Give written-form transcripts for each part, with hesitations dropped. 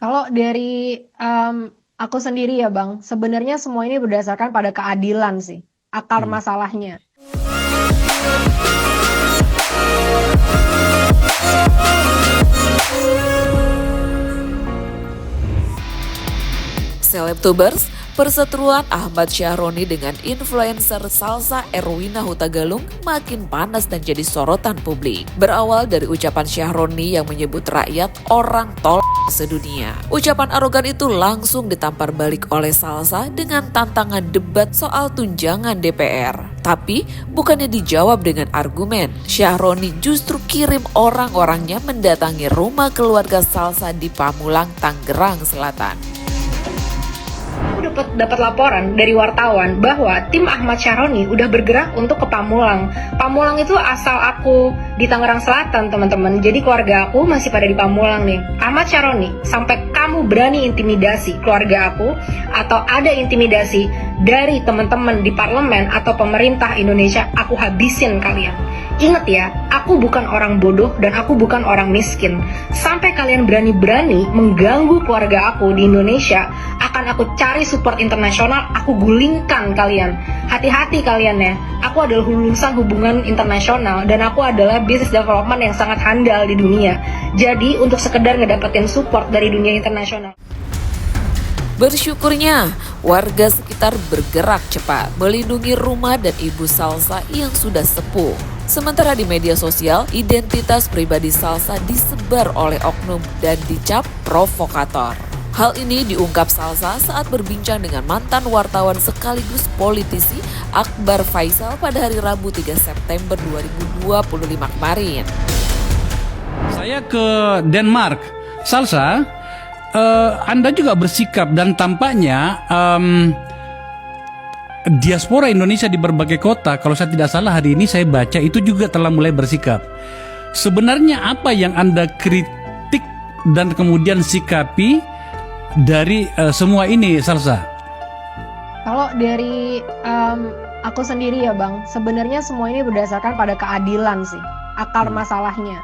Kalau dari aku sendiri ya Bang, sebenarnya semua ini berdasarkan pada keadilan sih, akar Hmm. masalahnya. Selebtubers, perseteruan Ahmad Syahroni dengan influencer salsa Erwina Huta Galung makin panas dan jadi sorotan publik. Berawal dari ucapan Syahroni yang menyebut rakyat orang tol sedunia. Ucapan arogan itu langsung ditampar balik oleh Salsa dengan tantangan debat soal tunjangan DPR. Tapi bukannya dijawab dengan argumen, Syahroni justru kirim orang-orangnya mendatangi rumah keluarga Salsa di Pamulang, Tangerang Selatan. Aku dapat laporan dari wartawan bahwa tim Ahmad Syahroni udah bergerak untuk ke Pamulang. Pamulang itu asal aku di Tangerang Selatan, teman-teman. Jadi keluarga aku masih pada di Pamulang nih. Ahmad Syahroni, sampai kamu berani intimidasi keluarga aku atau ada intimidasi dari teman-teman di parlemen atau pemerintah Indonesia, aku habisin kalian. Ingat ya, aku bukan orang bodoh dan aku bukan orang miskin. Sampai kalian berani-berani mengganggu keluarga aku di Indonesia, akan aku cari support internasional, aku gulingkan kalian. Hati-hati kalian ya, aku adalah lulusan hubungan internasional dan aku adalah business development yang sangat handal di dunia. Jadi untuk sekedar ngedapetin support dari dunia internasional. Bersyukurnya, warga sekitar bergerak cepat melindungi rumah dan ibu Salsa yang sudah sepuh. Sementara di media sosial, identitas pribadi Salsa disebar oleh oknum dan dicap provokator. Hal ini diungkap Salsa saat berbincang dengan mantan wartawan sekaligus politisi Akbar Faisal pada hari Rabu 3 September 2025 kemarin. Saya ke Denmark. Salsa, Anda juga bersikap dan tampaknya diaspora Indonesia di berbagai kota, kalau saya tidak salah hari ini saya baca itu juga telah mulai bersikap. Sebenarnya apa yang Anda kritik dan kemudian sikapi dari semua ini, Salsa? Kalau dari aku sendiri ya Bang, sebenarnya semua ini berdasarkan pada keadilan sih, akar masalahnya.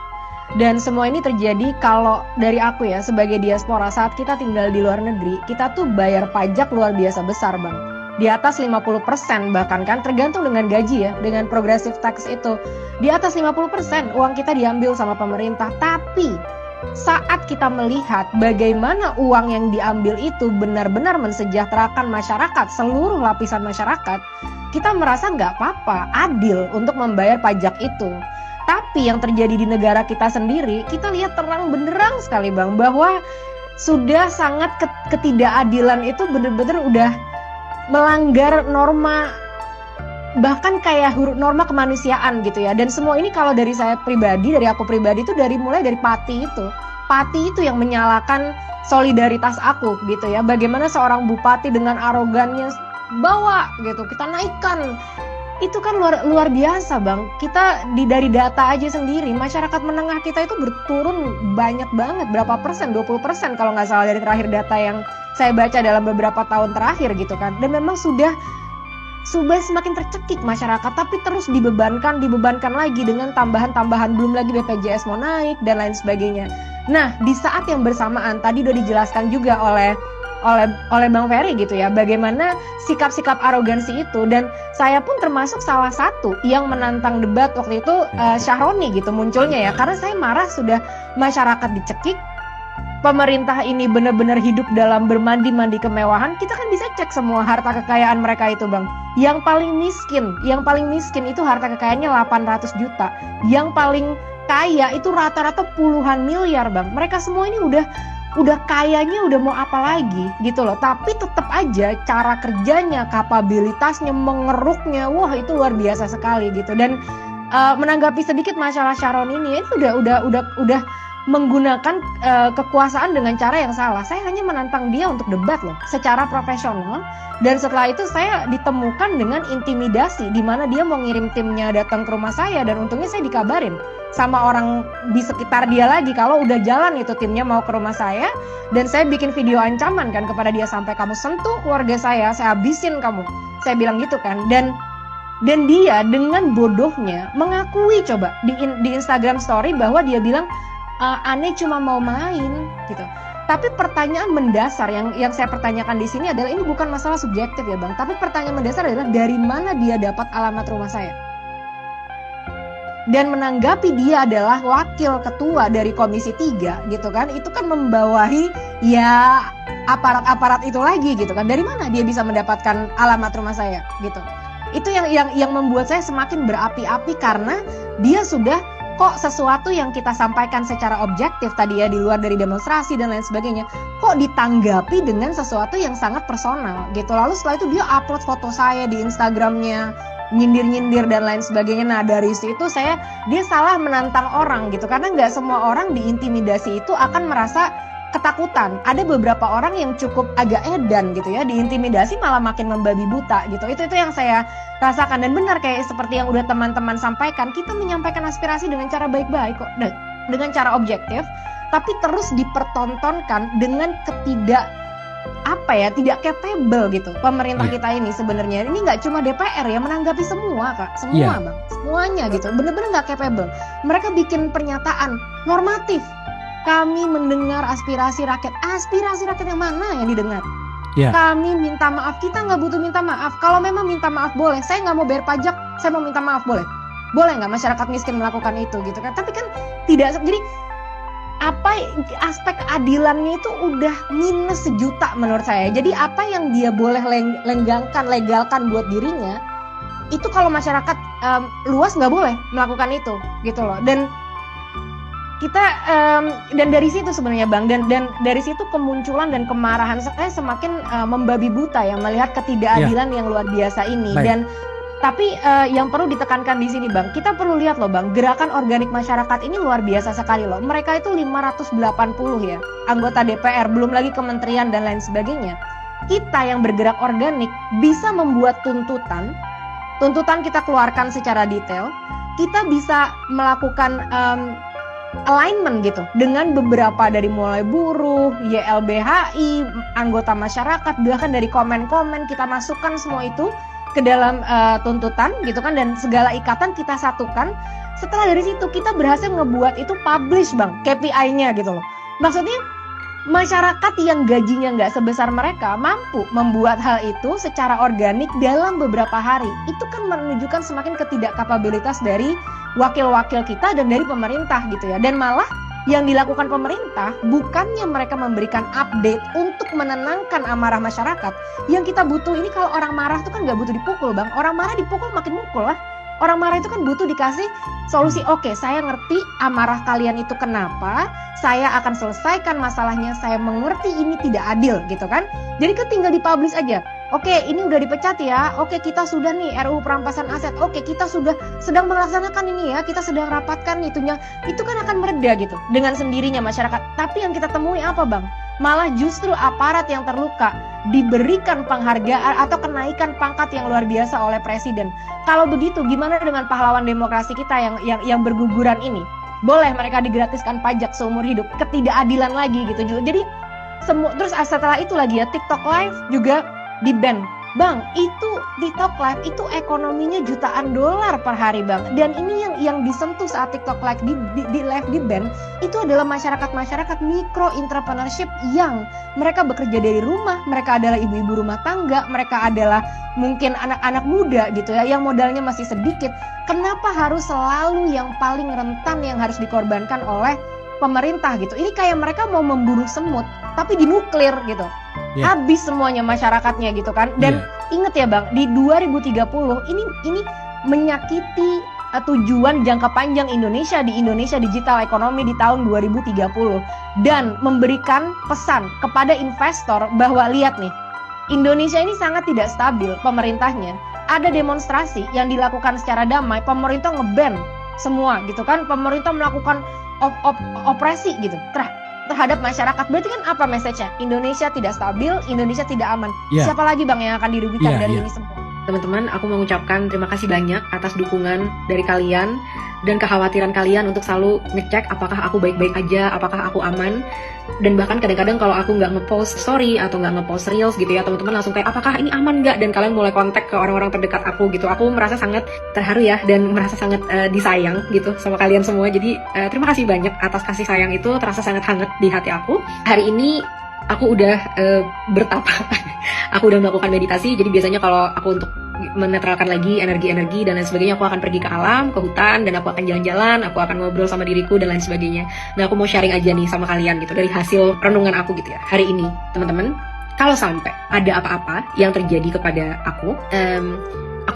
Dan semua ini terjadi kalau dari aku ya, sebagai diaspora, saat kita tinggal di luar negeri, kita tuh bayar pajak luar biasa besar Bang. Di atas 50% bahkan kan, tergantung dengan gaji ya, dengan progressive tax itu. Di atas 50% uang kita diambil sama pemerintah, tapi saat kita melihat bagaimana uang yang diambil itu benar-benar mensejahterakan masyarakat, seluruh lapisan masyarakat, kita merasa nggak apa-apa, adil untuk membayar pajak itu. Tapi yang terjadi di negara kita sendiri, kita lihat terang benderang sekali Bang, bahwa sudah sangat ketidakadilan itu benar-benar udah melanggar norma, bahkan kayak norma kemanusiaan gitu ya. Dan semua ini kalau dari saya pribadi, dari aku pribadi itu mulai dari Pati itu yang menyalakan solidaritas aku gitu ya. Bagaimana seorang bupati dengan arogannya bawa gitu, kita naikkan. Itu kan luar biasa Bang. Kita dari data aja sendiri, masyarakat menengah kita itu berturun banyak banget, berapa persen, 20% kalau nggak salah dari terakhir data yang saya baca dalam beberapa tahun terakhir gitu kan. Dan memang sudah semakin tercekik masyarakat, tapi terus dibebankan lagi dengan tambahan-tambahan, belum lagi BPJS mau naik dan lain sebagainya. Nah, di saat yang bersamaan tadi udah dijelaskan juga oleh Bang Ferry gitu ya, bagaimana sikap-sikap arogansi itu, dan saya pun termasuk salah satu yang menantang debat waktu itu Syahroni gitu munculnya ya, karena saya marah sudah masyarakat dicekik, pemerintah ini benar-benar hidup dalam bermandi-mandi kemewahan. Kita kan bisa cek semua harta kekayaan mereka itu Bang. Yang paling miskin itu harta kekayaannya 800 juta. Yang paling kaya itu rata-rata puluhan miliar Bang. Mereka semua ini udah kayanya udah mau apa lagi gitu loh. Tapi tetap aja cara kerjanya, kapabilitasnya, mengeruknya, wah itu luar biasa sekali gitu. Dan menanggapi sedikit masalah Sharon ini, itu udah menggunakan kekuasaan dengan cara yang salah. Saya hanya menantang dia untuk debat loh, secara profesional. Dan setelah itu saya ditemukan dengan intimidasi, di mana dia mau ngirim timnya datang ke rumah saya, dan untungnya saya dikabarin sama orang di sekitar dia lagi kalau udah jalan itu timnya mau ke rumah saya, dan saya bikin video ancaman kan kepada dia, sampai kamu sentuh keluarga saya habisin kamu. Saya bilang gitu kan. Dan dia dengan bodohnya mengakui coba di Instagram story bahwa dia bilang Ane cuma mau main gitu. Tapi pertanyaan mendasar yang saya pertanyakan di sini adalah, ini bukan masalah subjektif ya Bang, tapi pertanyaan mendasar adalah dari mana dia dapat alamat rumah saya? Dan menanggapi dia adalah wakil ketua dari Komisi 3 gitu kan, itu kan membawahi ya aparat-aparat itu lagi gitu kan. Dari mana dia bisa mendapatkan alamat rumah saya gitu. Itu yang membuat saya semakin berapi-api, karena dia sudah kok sesuatu yang kita sampaikan secara objektif tadi ya, di luar dari demonstrasi dan lain sebagainya, kok ditanggapi dengan sesuatu yang sangat personal gitu. Lalu setelah itu dia upload foto saya di Instagramnya, nyindir-nyindir dan lain sebagainya. Nah dari situ dia salah menantang orang gitu, karena nggak semua orang diintimidasi itu akan merasa ketakutan. Ada beberapa orang yang cukup agak edan gitu ya, diintimidasi malah makin membabi buta gitu. Itu yang saya rasakan, dan benar kayak seperti yang udah teman-teman sampaikan, kita menyampaikan aspirasi dengan cara baik-baik kok, dengan cara objektif, tapi terus dipertontonkan dengan tidak capable gitu pemerintah kita ini. Sebenarnya ini nggak cuma DPR ya, menanggapi semua Kak, semua Bang, semuanya gitu, bener-bener nggak capable. Mereka bikin pernyataan normatif, kami mendengar aspirasi rakyat yang mana yang didengar? Kami minta maaf, kita nggak butuh minta maaf. Kalau memang minta maaf boleh, saya nggak mau bayar pajak, saya mau minta maaf boleh nggak masyarakat miskin melakukan itu gitu kan? Tapi kan tidak, jadi aspek keadilannya itu udah minus sejuta menurut saya. Jadi apa yang dia boleh legalkan buat dirinya, itu kalau masyarakat luas nggak boleh melakukan itu gitu loh. Dan kita dan dari situ sebenarnya Bang, dan dari situ kemunculan dan kemarahan saya semakin membabi buta ya, melihat ketidakadilan yang luar biasa ini. Dan tapi yang perlu ditekankan di sini Bang, kita perlu lihat loh Bang, gerakan organik masyarakat ini luar biasa sekali loh. Mereka itu 580 ya anggota DPR, belum lagi kementerian dan lain sebagainya. Kita yang bergerak organik bisa membuat tuntutan kita keluarkan secara detail. Kita bisa melakukan alignment gitu dengan beberapa, dari mulai buruh, YLBHI, anggota masyarakat, bahkan dari komen-komen kita masukkan semua itu ke dalam tuntutan gitu kan, dan segala ikatan kita satukan. Setelah dari situ kita berhasil ngebuat itu publish Bang, KPI-nya gitu loh. Maksudnya masyarakat yang gajinya nggak sebesar mereka mampu membuat hal itu secara organik dalam beberapa hari. Itu kan menunjukkan semakin ketidakkapabilitas dari wakil-wakil kita dan dari pemerintah gitu ya. Dan malah yang dilakukan pemerintah bukannya mereka memberikan update untuk menenangkan amarah masyarakat. Yang kita butuh ini, kalau orang marah itu kan nggak butuh dipukul Bang. Orang marah dipukul makin mukul lah. Orang marah itu kan butuh dikasih solusi. Oke, saya ngerti amarah kalian itu kenapa, saya akan selesaikan masalahnya, saya mengerti ini tidak adil gitu kan. Jadi kan tinggal dipublish aja. Oke, ini udah dipecat ya. Oke, kita sudah nih RUU perampasan aset. Oke, kita sudah sedang melaksanakan ini ya. Kita sedang rapatkan itunya. Itu kan akan mereda gitu dengan sendirinya masyarakat. Tapi yang kita temui apa Bang? Malah justru aparat yang terluka diberikan penghargaan atau kenaikan pangkat yang luar biasa oleh presiden. Kalau begitu, gimana dengan pahlawan demokrasi kita yang berguguran ini? Boleh mereka digratiskan pajak seumur hidup. Ketidakadilan lagi gitu. Jadi terus setelah itu lagi ya, TikTok Live juga di-ban. Bang, itu TikTok Live itu ekonominya jutaan dolar per hari Bang. Dan ini yang disentuh saat TikTok Live di live di-ban, itu adalah masyarakat mikro entrepreneurship yang mereka bekerja dari rumah, mereka adalah ibu-ibu rumah tangga, mereka adalah mungkin anak-anak muda gitu ya, yang modalnya masih sedikit. Kenapa harus selalu yang paling rentan yang harus dikorbankan oleh pemerintah gitu? Ini kayak mereka mau memburu semut tapi dinuklir gitu. Habis semuanya masyarakatnya gitu kan. Dan inget ya Bang, di 2030 ini menyakiti tujuan jangka panjang Indonesia di Indonesia Digital Economy di tahun 2030, dan memberikan pesan kepada investor bahwa lihat nih, Indonesia ini sangat tidak stabil pemerintahnya. Ada demonstrasi yang dilakukan secara damai, pemerintah nge-ban semua gitu kan. Pemerintah melakukan opresi gitu terhadap masyarakat. Berarti kan apa message-nya? Indonesia tidak stabil, Indonesia tidak aman. Siapa lagi Bang yang akan dirugikan dari ini semua? Teman-teman, aku mau mengucapkan terima kasih banyak atas dukungan dari kalian dan kekhawatiran kalian untuk selalu ngecek apakah aku baik-baik aja, apakah aku aman. Dan bahkan kadang-kadang kalau aku nggak ngepost story atau nggak ngepost reels gitu ya, teman-teman langsung kayak apakah ini aman nggak? Dan kalian mulai kontak ke orang-orang terdekat aku gitu. Aku merasa sangat terharu ya dan merasa sangat disayang gitu sama kalian semua. Jadi terima kasih banyak atas kasih sayang itu, terasa sangat hangat di hati aku. Hari ini aku udah bertapa. Aku udah melakukan meditasi. Jadi biasanya kalau aku untuk menetralkan lagi energi-energi dan lain sebagainya, aku akan pergi ke alam, ke hutan, dan aku akan jalan-jalan, aku akan ngobrol sama diriku dan lain sebagainya. Nah, aku mau sharing aja nih sama kalian gitu dari hasil renungan aku gitu ya hari ini, teman-teman. Kalau sampai ada apa-apa yang terjadi kepada aku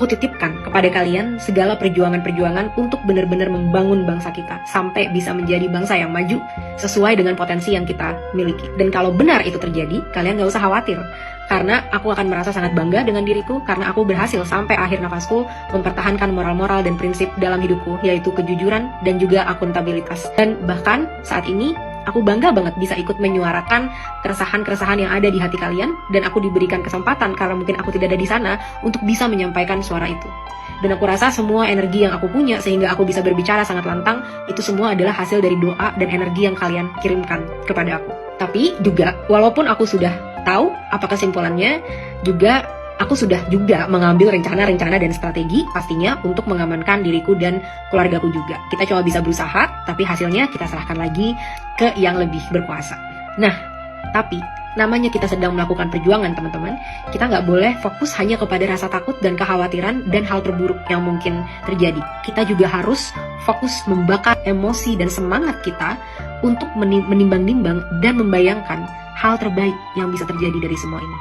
titipkan kepada kalian segala perjuangan-perjuangan untuk benar-benar membangun bangsa kita sampai bisa menjadi bangsa yang maju sesuai dengan potensi yang kita miliki. Dan kalau benar itu terjadi, kalian gak usah khawatir. Karena aku akan merasa sangat bangga dengan diriku karena aku berhasil sampai akhir nafasku mempertahankan moral-moral dan prinsip dalam hidupku, yaitu kejujuran dan juga akuntabilitas. Dan bahkan saat ini aku bangga banget bisa ikut menyuarakan keresahan-keresahan yang ada di hati kalian, dan aku diberikan kesempatan karena mungkin aku tidak ada di sana untuk bisa menyampaikan suara itu. Dan aku rasa semua energi yang aku punya sehingga aku bisa berbicara sangat lantang, itu semua adalah hasil dari doa dan energi yang kalian kirimkan kepada aku. Tapi juga walaupun aku sudah tahu apa kesimpulannya, juga aku sudah juga mengambil rencana-rencana dan strategi pastinya untuk mengamankan diriku dan keluargaku juga. Kita cuma bisa berusaha, tapi hasilnya kita serahkan lagi ke yang lebih berkuasa. Nah, tapi namanya kita sedang melakukan perjuangan, teman-teman. Kita nggak boleh fokus hanya kepada rasa takut dan kekhawatiran dan hal terburuk yang mungkin terjadi. Kita juga harus fokus membakar emosi dan semangat kita untuk menimbang-nimbang dan membayangkan hal terbaik yang bisa terjadi dari semua ini.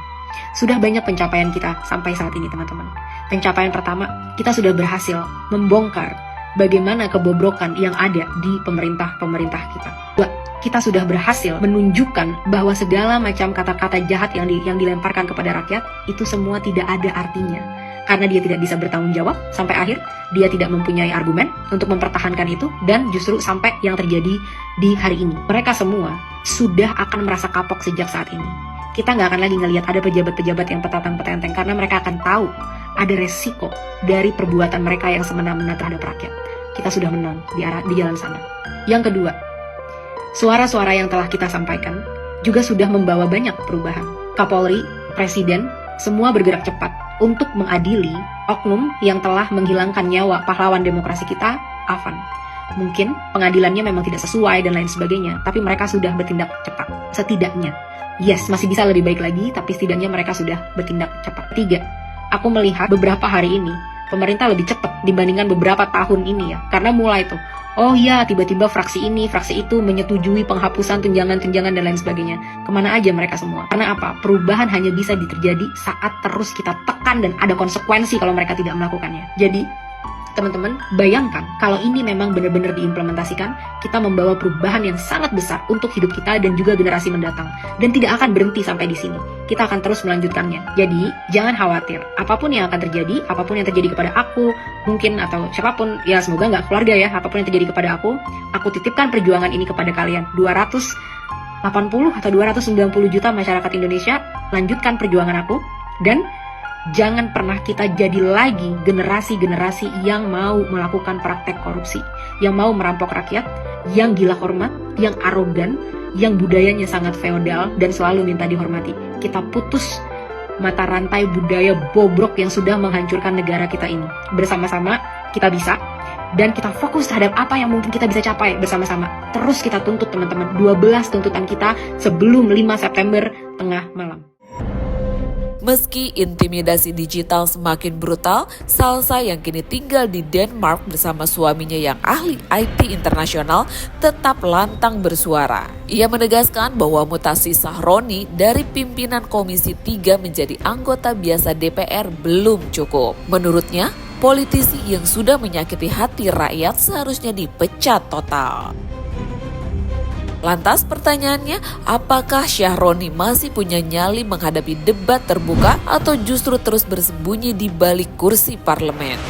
Sudah banyak pencapaian kita sampai saat ini, teman-teman. Pencapaian pertama, kita sudah berhasil membongkar bagaimana kebobrokan yang ada di pemerintah kita. Kita sudah berhasil menunjukkan bahwa segala macam kata-kata jahat yang dilemparkan kepada rakyat itu semua tidak ada artinya. Karena dia tidak bisa bertanggung jawab sampai akhir, dia tidak mempunyai argumen untuk mempertahankan itu, dan justru sampai yang terjadi di hari ini. Mereka semua sudah akan merasa kapok sejak saat ini. Kita nggak akan lagi ngelihat ada pejabat-pejabat yang petatang-petenteng, karena mereka akan tahu ada resiko dari perbuatan mereka yang semena-mena terhadap rakyat. Kita sudah menang di jalan sana. Yang kedua, suara-suara yang telah kita sampaikan juga sudah membawa banyak perubahan. Kapolri, Presiden, semua bergerak cepat untuk mengadili oknum yang telah menghilangkan nyawa pahlawan demokrasi kita, Afan. Mungkin pengadilannya memang tidak sesuai dan lain sebagainya, tapi mereka sudah bertindak cepat. Setidaknya, yes, masih bisa lebih baik lagi, tapi setidaknya mereka sudah bertindak cepat. 3, aku melihat beberapa hari ini, pemerintah lebih cepat dibandingkan beberapa tahun ini ya. Karena mulai tuh, oh ya, tiba-tiba fraksi ini, fraksi itu menyetujui penghapusan tunjangan-tunjangan dan lain sebagainya. Kemana aja mereka semua? Karena apa? Perubahan hanya bisa terjadi saat terus kita tekan dan ada konsekuensi kalau mereka tidak melakukannya. Jadi, teman-teman, bayangkan kalau ini memang benar-benar diimplementasikan, kita membawa perubahan yang sangat besar untuk hidup kita dan juga generasi mendatang. Dan tidak akan berhenti sampai di sini. Kita akan terus melanjutkannya. Jadi, jangan khawatir. Apapun yang akan terjadi, apapun yang terjadi kepada aku, mungkin atau siapapun, ya semoga nggak keluarga ya, apapun yang terjadi kepada aku titipkan perjuangan ini kepada kalian. 280 atau 290 juta masyarakat Indonesia, lanjutkan perjuangan aku, dan jangan pernah kita jadi lagi generasi-generasi yang mau melakukan praktek korupsi, yang mau merampok rakyat, yang gila hormat, yang arogan, yang budayanya sangat feodal dan selalu minta dihormati. Kita putus mata rantai budaya bobrok yang sudah menghancurkan negara kita ini. Bersama-sama kita bisa, dan kita fokus terhadap apa yang mungkin kita bisa capai bersama-sama. Terus kita tuntut, teman-teman, 12 tuntutan kita sebelum 5 September tengah malam. Meski intimidasi digital semakin brutal, Salsa yang kini tinggal di Denmark bersama suaminya yang ahli IT internasional tetap lantang bersuara. Ia menegaskan bahwa mutasi Sahroni dari pimpinan Komisi 3 menjadi anggota biasa DPR belum cukup. Menurutnya, politisi yang sudah menyakiti hati rakyat seharusnya dipecat total. Lantas pertanyaannya, apakah Syahroni masih punya nyali menghadapi debat terbuka atau justru terus bersembunyi di balik kursi parlemen?